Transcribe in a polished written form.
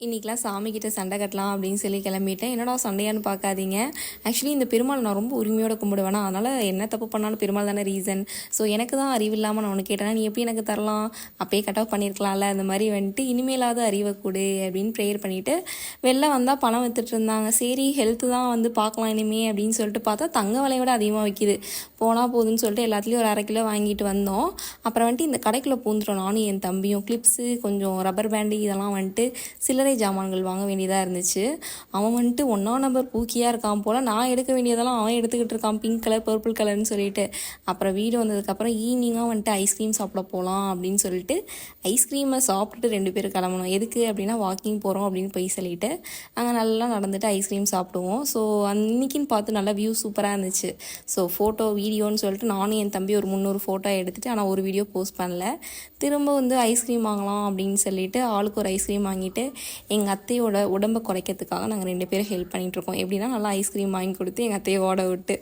இன்றைக்கெலாம் சாமிக்கிட்ட சண்டை கட்டலாம் அப்படின்னு சொல்லி கிளம்பிட்டேன். என்னடா சண்டையான்னு பார்க்காதீங்க. ஆக்சுவலி இந்த பெருமாள் நான் ரொம்ப உரிமையோடு கும்பிடுவேனா, அதனால் என்ன தப்பு பண்ணாலும் பெருமாள் தானே ரீசன். ஸோ எனக்கு தான் அறிவு இல்லாமல் நான் ஒன்று கேட்டேன்னா, நீ எப்படி எனக்கு தரலாம், அப்பயே கட் ஆஃப் பண்ணியிருக்கலாம்ல, அந்த மாதிரி வந்துட்டு இனிமேலாவது அறிவை கொடு அப்படின்னு ப்ரேயர் பண்ணிவிட்டு வெளில வந்தால் பணம் வித்துட்டு இருந்தாங்க. சரி ஹெல்த்து தான் வந்து பார்க்கலாம் இனிமே அப்படின்னு சொல்லிட்டு பார்த்தா தங்க விலையை விட அதிகமாக விற்கிது. போனால் போதுன்னு சொல்லிட்டு எல்லாத்துலேயும் ஒரு 1/2 கிலோ வாங்கிட்டு வந்தோம். அப்புறம் வந்துட்டு இந்த கடைக்குள்ளே பூந்துட்டோம் நானும் என் தம்பியும். கிளிப்ஸு, கொஞ்சம் ரப்பர் பேண்டு, இதெல்லாம் வந்துட்டு சில்லறை ஜாமான்கள் வாங்க வேண்டியதாக இருந்துச்சு. அவன் வந்துட்டு 1ஆம் நம்பர் பூக்கியாக இருக்கான் போல். நான் எடுக்க வேண்டியதெல்லாம் அவன் எடுத்துக்கிட்டு இருக்கான், பிங்க் கலர் பர்பிள் கலர்னு சொல்லிட்டு. அப்புறம் வீடு வந்ததுக்கப்புறம் ஈவினிங்காக வந்துட்டு ஐஸ்கிரீம் சாப்பிட போகலாம் அப்படின்னு சொல்லிட்டு ஐஸ்கிரீமை சாப்பிட்டுட்டு 2 பேரும் கிளம்பணும். எதுக்கு அப்படின்னா வாக்கிங் போகிறோம் அப்படின்னு போய் சொல்லிட்டு அங்கே நல்லா நடந்துட்டு ஐஸ்கிரீம் சாப்பிடுவோம். ஸோ அன்றைக்கின்னு பார்த்து நல்லா வியூ சூப்பராக இருந்துச்சு. ஸோ ஃபோட்டோ வீடியோன்னு சொல்லிட்டு நானும் என் தம்பி ஒரு 300 ஃபோட்டோ எடுத்துகிட்டு, ஆனால் ஒரு வீடியோ போஸ்ட் பண்ணல. திரும்ப வந்து ஐஸ்கிரீம் வாங்கலாம் அப்படின்னு சொல்லிட்டு ஆளுக்கு ஒரு ஐஸ்கிரீம் வாங்கிட்டு எங்கள் அத்தையோட உடம்பை குறைக்கிறதுக்காக நாங்கள் 2 பேரும் ஹெல்ப் பண்ணிகிட்ருக்கோம். எப்படின்னா நல்லா ஐஸ்கிரீம் வாங்கி கொடுத்து எங்கள் அத்தையை ஓட விட்டு